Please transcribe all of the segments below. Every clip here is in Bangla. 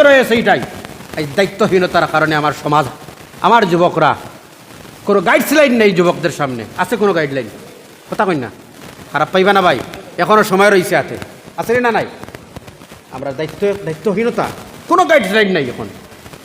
রয়েছে এইটাই। এই দায়িত্বহীনতার কারণে আমার সমাজ, আমার যুবকরা কোনো গাইডলাইন নেই যুবকদের সামনে। আছে কোনো গাইডলাইন? কথা কই না, খারাপ পাইবা না ভাই, এখনও সময় রয়েছে হাতে, আছে না নাই? আমরা দায়িত্বহীনতা, কোনো গাইডলাইন নাই। এখন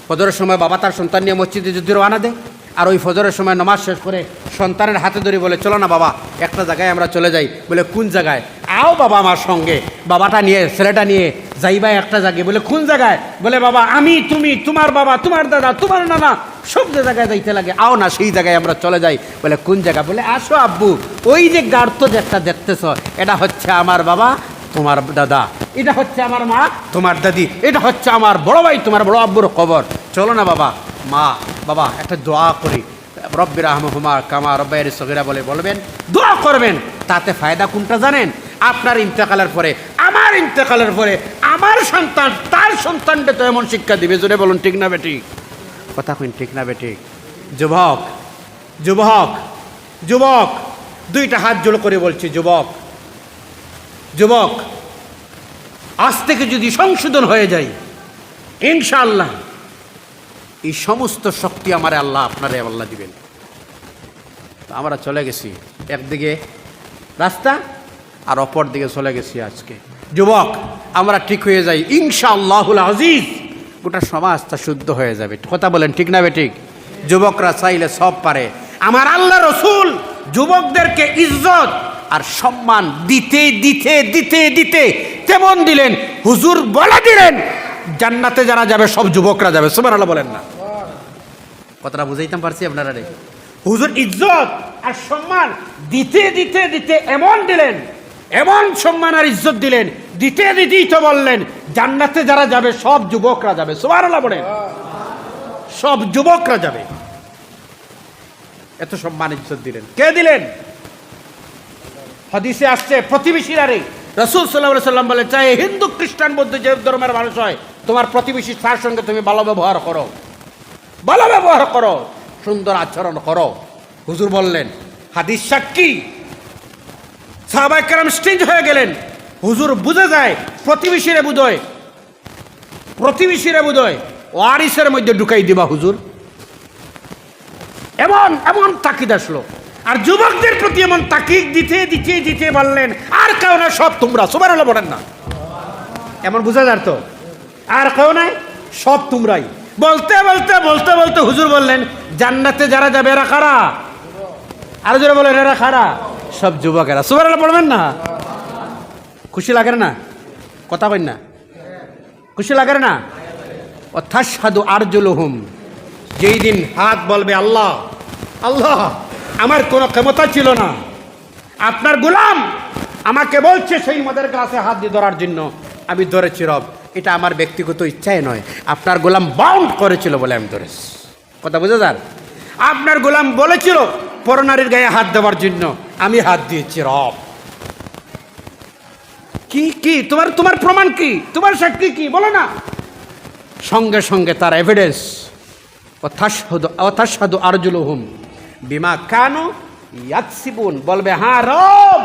ফজরের সময় বাবা তার সন্তান নিয়ে মসজিদে যদি রওনা দেয়, আর ওই ফজরের সময় নামাজ শেষ করে সন্তানের হাতে ধরে বলে চলো না বাবা একটা জায়গায় আমরা চলে যাই। বলে কোন জায়গায়? আও বাবা আমার সঙ্গে। বাবাটা নিয়ে ছেলেটা নিয়ে যাইবা একটা জায়গায়। বলে কোন জায়গায়? বলে বাবা আমি, তুমি, তোমার বাবা, তোমার দাদা, তোমার নানা, সব যে জায়গায় যাইতে লাগে, আও না সেই জায়গায় আমরা চলে যাই। বলে কোন জায়গা? বলে আসো আব্বু, ওই যে গার্ত যে একটা দেখতেছ, এটা হচ্ছে আমার বাবা, তোমার দাদা, এটা হচ্ছে আমার মা, তোমার দাদি, এটা হচ্ছে আমার বড় ভাই, তোমার বড় আব্বুর কবর। চলো না বাবা, মা বাবা একটা দোয়া করি, রব্বির রাহমাহুমা কামা রব্বায়ানি সগীরা বলে বলবেন, দোয়া করবেন। তাতে ফায়দা কোনটা জানেন? আপনার ইন্তেকালের পরে, আমার ইন্তেকালের পরে আমার সন্তান তার সন্তানকে তো এমন শিক্ষা দিবে, জোরে বলুন ঠিক না বেঠিক? কথা কইন ঠিক না বেঠিক? যুবক যুবক যুবক, দুইটা হাত জোড় করে বলছি, যুবক যুবক, আজ থেকে যদি সংশোধন হয়ে যায়, ইনশাআল্লাহ এই সমস্ত শক্তি আমার আল্লাহ আপনারে আল্লাহ দিবেন। আমরা চলে গেছি একদিকে রাস্তা, আর অপর দিকে চলে গেছি আজকে। যুবক আমরা ঠিক হয়ে যাই, ইনশাআল্লাহুল আজিজ গোটা সমাজটা শুদ্ধ হয়ে যাবে। কথা বলেন ঠিক না বেঠিক? যুবকরা চাইলে সব পারে। আমার আল্লাহ রসুল যুবকদেরকে ইজ্জত আর সম্মান দিতে দিতে দিতে দিতে তেমন দিলেন, হুজুর বলে দিলেন জান্নাতে যারা যাবে সব যুবকরা যাবে। সুবহানাল্লাহ বলেন না? কথাটা বুঝাইতাম পারছি আপনারা? রে হুজুর ইজ্জত আর সম্মান দিতে দিতে দিতে এমন দিলেন, এমন সম্মান আর ইজ্জত দিলেন, দিতে দিতেই তো বললেন জান্নাতে যারা যাবে সব যুবকরা যাবে। সুবহানাল্লাহ বলেন? সব যুবকরা যাবে। এত সম্মান ইজ্জত দিলেন, কে দিলেন? হাদিসে আসছে প্রতিবেশীরা রে, রাসূল সাল্লাল্লাহু আলাইহি সাল্লাম বলে, চাই হিন্দু খ্রিস্টান বৌদ্ধ যে ধর্মের মানুষ হয়, তোমার প্রতিবেশী তার সঙ্গে তুমি ভালো ব্যবহার করো, ভালো ব্যবহার করো, সুন্দর আচরণ করো। হুজুর বললেন, হাদিস সাক্ষী, সাহাবায়ে কেরাম স্টেঞ্জ হয়ে গেলেন। হুজুর বুঝে যায় প্রতিবেশীরে বুঝয়, প্রতিবেশীরে বুঝয় ওয়ারিসের মধ্যে ঢুকাই দিবা হুজুর। এমন এমন তাকিদ আসলো, আর যুবকদের প্রতি এমন তাকিদ দিতে দিতে দিতে বললেন, আর কেউ না, সব তোমরা। সুবহানাল্লাহ বলেন না? এমন বুঝা যার তো, আর কেউ নাই, সব তোমরাই। বলতে বলতে বলতে বলতে হুজুর বললেন, জান্নাতে যারা যাবে এরা কারা? আর যারা বলেন এরা কারা? সব যুবকেরা। সুবহানাল্লাহ পড়বেন না? খুশি লাগে না? কথা কই না? খুশি লাগে না? ও তাশহাদু আরজুলুহুম, যেই দিন হাত বলবে আল্লাহ আল্লাহ, আমার কোনো ক্ষমতা ছিল না, আপনার গোলাম আমাকে বলছে সেই মদের গ্লাসে হাত দিয়ে ধরার জন্য, আমি ধরেছি রব, এটা আমার ব্যক্তিগত ইচ্ছায় নয়, আপনার গোলাম বাউন্ড করেছিল বলে আমি ধরেছি। কথা বুঝে যান? আপনার গোলাম বলেছিল পরনারীর গায়ে হাত দেওয়ার জন্য, আমি হাত দিয়েছি রব। কি কি তোমার তোমার প্রমাণ কি? তোমার সাক্ষী কি? বলো না। সঙ্গে সঙ্গে তার এভিডেন্স, ও তাশহাদু আরজুলুহুম বিমা কানু ইয়াকসিবুন, বলবে হ্যাঁ রব,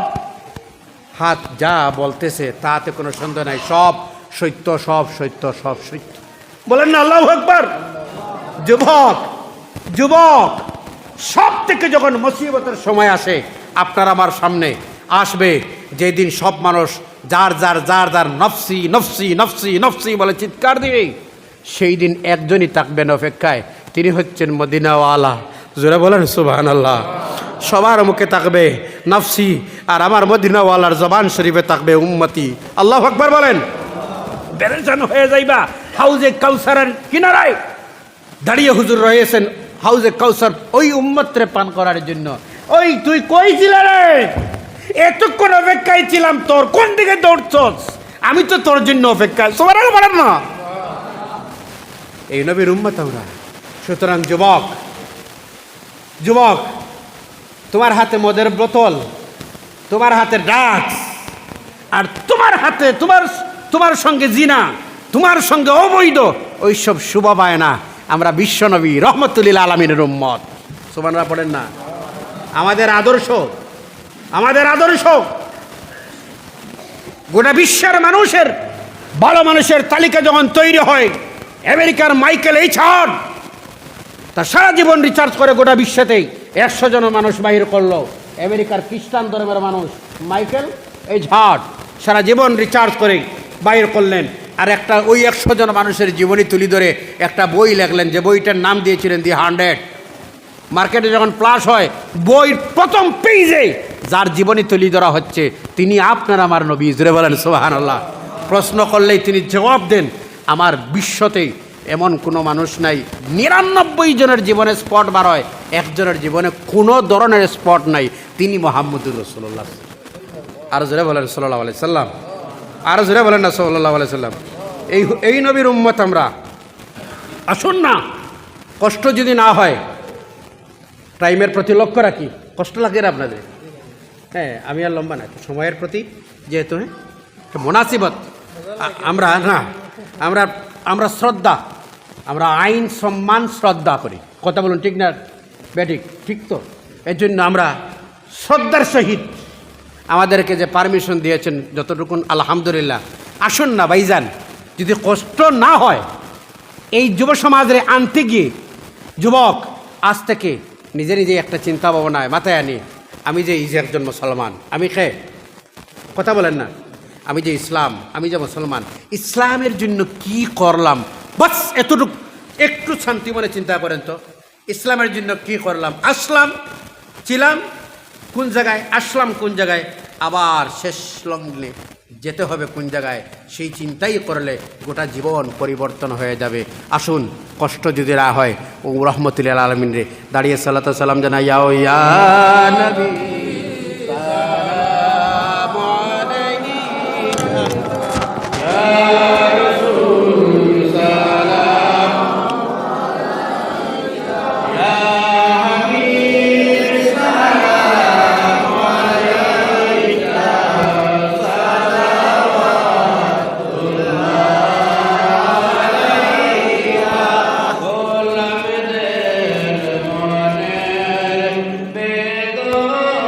হাত যা বলতেছে তাতে কোনো সন্দেহ নাই, সব সত্য, সব সত্য, সব সত্য। বলেন না আল্লাহু আকবার? যুবক যুবক, সব থেকে যখন মুসিবতের সময় আসে আপনার আমার সামনে আসবে, যেদিন সব মানুষ যার যার যার যার নফসি নফসি নফসি নফসি বলে চিৎকার দিবে, সেই দিন একজনই থাকবেন অপেক্ষায়, তিনি হচ্ছেন মদিনাওয়ালা। জোরে বলেন সুবহানাল্লাহ। সবার মুখে থাকবে নফসি, আর আমার মদিনাওয়ালার জবান শরীফে থাকবে উম্মতি। আল্লাহু আকবার বলেন। বেরেশান হয়ে যাইবা। হাউজে কাউসারের কিনারায় দাঁড়িয়ে হুজুর রয়েছেন, হাউজে কাউসার ওই উম্মতরে পান করার জন্য। ওই তুই কই ছিলা রে? এতক্ষণ অপেক্ষায় ছিলাম তোর, কোন দিকে দৌড়ছস? আমি তো তোর জন্য অপেক্ষায়। সুবহানাল্লাহ বলেন না? এই নবীর উম্মত আমরা। সুতরাং যুবক যুবক, তোমার হাতে মদের বোতল, তোমার হাতে ড্রাগস, আর তোমার হাতে তোমার সঙ্গে জিনা, তোমার সঙ্গে অবৈধ ওইসব শোভা পায় না। আমরা বিশ্বনবী রহমতুল্লিল আলামিনের উম্মত। সুবহানাল্লাহ পড়েন না? আমাদের আদর্শ, আমাদের আদর্শ গোটা বিশ্বের মানুষের, ভালো মানুষের তালিকা যখন তৈরি হয়, আমেরিকার মাইকেল এইচহার্ট তার সারা জীবন রিচার্জ করে গোটা বিশ্বেতেই 100 জন মানুষ বাহির করলো। আমেরিকার খ্রিস্টান ধর্মের মানুষ মাইকেল এইচহার্ট সারা জীবন রিচার্জ করে বাহির করলেন। আর একটা ওই 100 জন মানুষের জীবনী তুলি ধরে একটা বই লেখলেন, যে বইটার নাম দিয়েছিলেন দি 100। মার্কেটে যখন প্লাস হয়, বইয়ের প্রথম পেজে যার জীবনী তুলি ধরা হচ্ছে তিনি আপনার আমার নবী। জোরে বলেন সুবহানাল্লাহ। প্রশ্ন করলেই তিনি জবাব দেন, আমার বিশ্বতেই এমন কোনো মানুষ নাই, 99 জনের জীবনে স্পট বার হয়, একজনের জীবনে কোনো ধরনের স্পট নাই, তিনি মুহাম্মদুর রাসূলুল্লাহ। আর জোরে বলেন সাল্লাল্লাহু আলাইহি সাল্লাম। আর জোরে বলেন না সাল্লাল্লাহু আলাইহি সাল্লাম। এই নবীর উম্মত আমরা। আসুন না, কষ্ট যদি না হয়, টাইমের প্রতি লক্ষ্য রাখি। কষ্ট লাগে না আপনাদের? হ্যাঁ, আমি আর লম্বা না, সময়ের প্রতি যেহেতু মুনাসিবত আমরা না, আমরা শ্রদ্ধা, আমরা আইন সম্মান শ্রদ্ধা করি। কথা বলুন, ঠিক না বেঠিক? ঠিক তো। এর জন্য আমরা শ্রদ্ধার সহিত আমাদেরকে যে পারমিশন দিয়েছেন যতটুকুন, আলহামদুলিল্লাহ। আসুন না ভাইজান, যদি কষ্ট না হয় এই যুব সমাজে আনতে গিয়ে, যুবক আজ থেকে নিজে নিজে একটা চিন্তা ভাবনায় মাথায় আনি, আমি যে একজন মুসলমান, আমি কথা বলেন না, আমি যে ইসলাম, আমি যে মুসলমান, ইসলামের জন্য কি করলাম, বাস এতটুকু একটু শান্তি মনে চিন্তা করেন তো। ইসলামের জন্য কি করলাম? আসলাম, ছিলাম কোন জায়গায়, আসলাম কোন জায়গায়, আবার শেষ লগ্নে যেতে হবে কোন জায়গায়, সেই চিন্তাই করলে গোটা জীবন পরিবর্তন হয়ে যাবে। আসুন, কষ্ট যদি না হয়, ও রহমতুল্লাহ আলমিন রে দাঁড়িয়ে সাল্লাতু সালাম জানাই, ইয়া নবী সালামু আলাইকা, ইয়া রাসূল সালাম আলাইকা, ইয়া হাবিব সালাম আলাইকা, গোলাম দিল মনের বেদনা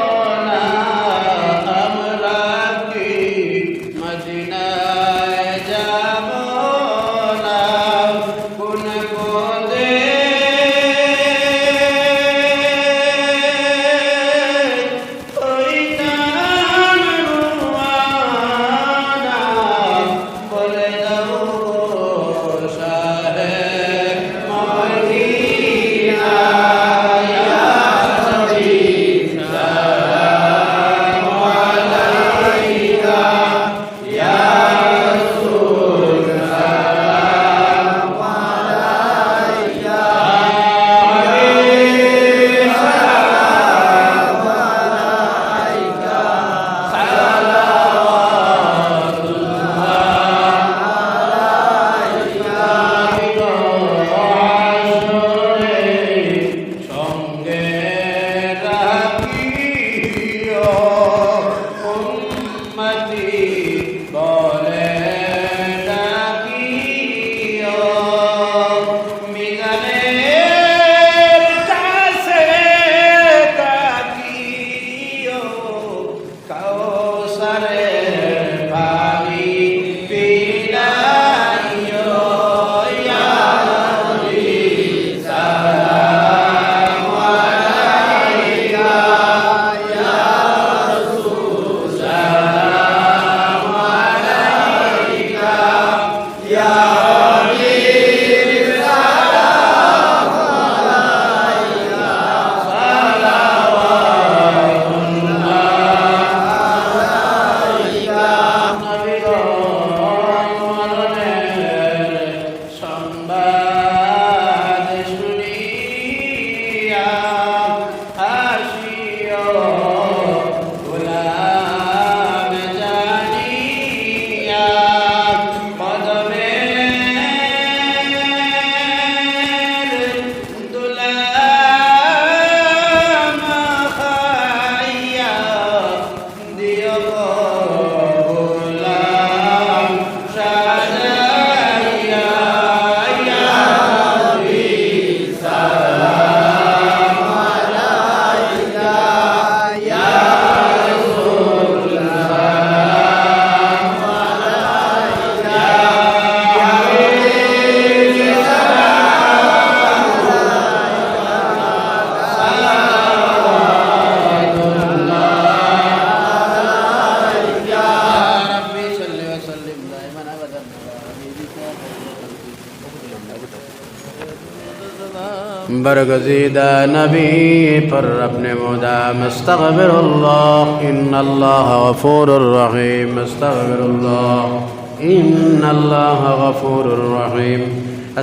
बरगज़ीदा नबी पर अपने मुदाम अस्तग़फिरुल्लाह इन्नल्लाह गफ़ूरुर रहीम अस्तग़फिरुल्लाह इन्नल्लाह गफ़ूरुर रहीम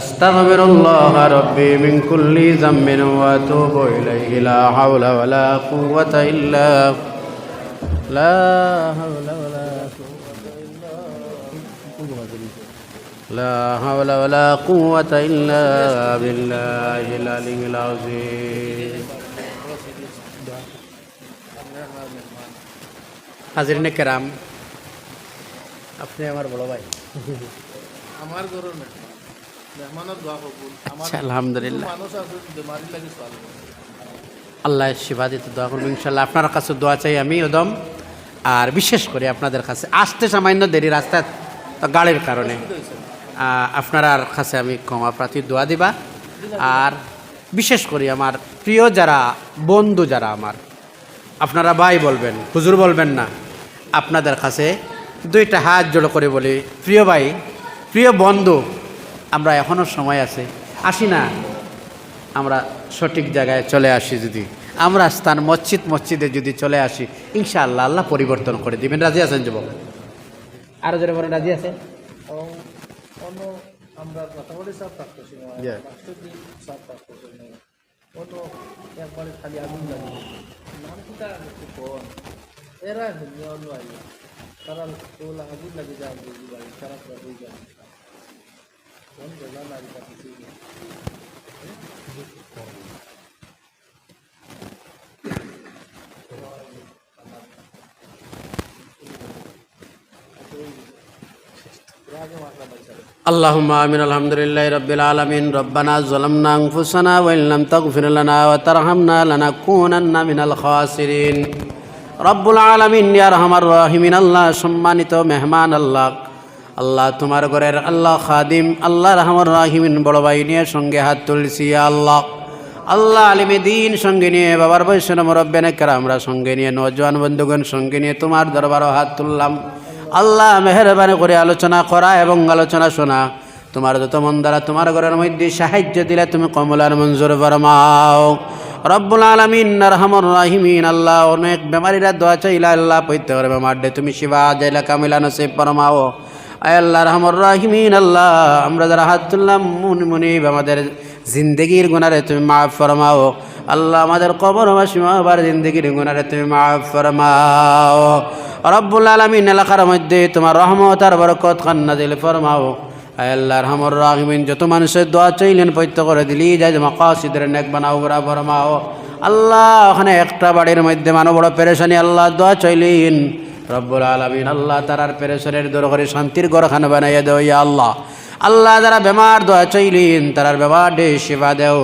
अस्तग़फिरुल्लाह रब्बी मिन कुल्ली ज़म्बिन व अतूबु इलैहि ला हौला वला कुव्वता इल्ला ला हौला वला لا حول ولا قوة إلا بالله العلي العظيم হাজিরিন কেরাম আপনি আমার বড় ভাই আমার গরু না মেহমানের দোয়া কবুল আমার আলহামদুলিল্লাহ মানুষ আছে বেমারি লাগি সওয়াল আল্লাহ শিফা দিতে দোয়া করব ইনশাআল্লাহ আপনার কাছে দোয়া চাই আমি ওদম আর বিশেষ করে আপনাদের কাছে আসতে সামান্য দেরি রাস্তা গাড়ির কারণে আপনার কাছে আমি ক্ষমা প্রার্থী দোয়া দিবা আর বিশেষ করে আমার প্রিয় যারা বন্ধু যারা আমার আপনারা ভাই বলবেন হুজুর বলবেন না আপনাদের কাছে দুইটা হাত জোড়ো করে বলি প্রিয় ভাই প্রিয় বন্ধু আমরা এখনও সময় আছে আসি না আমরা সঠিক জায়গায় চলে আসি যদি আমরা স্থান মসজিদে যদি চলে আসি ইনশাআল্লাহ আল্লাহ পরিবর্তন করে দিবেন রাজি আছেন যুবক আরও জোরে বলেন রাজি আছে অন্য আমরা মোটামুটি সব থাকতেছি না রাষ্ট্রপতি সব থাকতেছি না অন্য একবারে খালি আগুন লাগে নাম কিটা কোন এরা দুনিয়া অন্য আই তারা তোলা আগুন লাগে যায় বুঝি বাড়ি খারাপ হয়ে যায় কোন জায়গা লাগে কিছু اللهم آمين الحمد لله رب العالمين ربنا ظلمنا أنفسنا وإن لم تغفر لنا وترحمنا لنكونن من الخاسرين رب العالمين يا أرحم الراحمين الله সম্মানিত মেহমান আল্লাহ আল্লাহ তোমার ঘরের আল্লাহ খাদিম আল্লাহ রহমান রাহিমিন বড় ভাই নিয়ে সঙ্গে হাত তুলছি আল্লাহ আল্লাহ আলিমে দিন সঙ্গে নিয়ে বাবার বয়সের মুরব্বিয়ানে কেরামরা সঙ্গে নিয়ে নওজোয়ান বন্ধুগণ সঙ্গে নিয়ে তোমার দরবারও হাত তুললাম আল্লাহ মেহেরবানি করে আলোচনা করা এবং আলোচনা শোনা তোমার যত মন দ্বারা তোমার ঘরের মধ্যে সাহায্য দিলে তুমি কমলার মঞ্জুর ফরমাও রব্বুল আলামিন আরহামুর রাহিমিন আল্লাহ অনেক বেমারিরা দোয়া চাইলা আল্লাহ পৈতে করে বেমার দে তুমি শিফা জাইলা কামিলা নসিব ফরমাও আয় আল্লাহ আরহামুর রাহিমিন আল্লাহ আমরা যারা হাত তুললাম মুনি আমাদের জিন্দগির গুনারে তুমি মাফ ফরমাও আল্লাহ আমাদের কবরবাসী আবার জিন্দগির গুনারে তুমি মাফ ফরমাও রব্বুল আলামিন এলাকার মধ্যে তোমার রহমত আর বরকত খান নাজিল ফরমাও আয় আল্লাহ আরহামুর রাহিমিন যত মানুষের দোয়া চাইলেন পৈত্য করে দিলি যাই মাকাসিদের নেক বানাও গোরা ফরমাও আল্লাহ ওখানে একটা বাড়ির মধ্যে মানব বড় পেরেশানি আল্লাহ দোয়া চাইলেন রব্বুল আলামিন আল্লাহ তারার পেরেশানের দূর করে শান্তির ঘরখানা বানাইয়া দেও ইয়া আল্লাহ আল্লাহ যারা বেমার দোয়া চাইলেন তারার বেমার দে শিফা দেও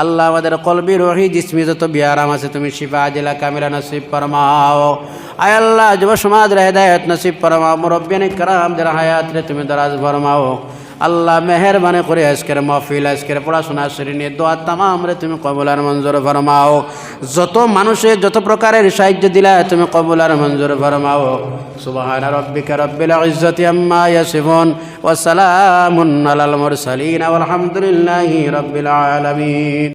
আল্লাহ আমাদের কলবি রহি জিসমি যত বিয়ারাম আছে তুমি শিফা জেলা কামিলা নসিব ফরমাও আয় আল্লাহ যুব সমাজ রে হেদায়েত নসিব ফরমাও মুরব্বিয়ানে کرام যারা হায়াত রে তুমি দরাজ ফরমাও আল্লাহ মেহেরবানি করে আজকের মাহফিল আজকের পড়াশোনা শ্রেণী দোয়া তামাম রে তুমি কবুল আর মঞ্জুর ফরমাও যত মানুষের যত প্রকারের সাহায্য দিলা তুমি কবুল আর মঞ্জুর ফরমাও সুবহান রাব্বিকা রাব্বিল ইজ্জাতি আম্মা ইয়াসিফুন ওয়া সালামুন আলাল মুরসালিন ওয়াল হামদুলিল্লাহি রাব্বিল আলামিন।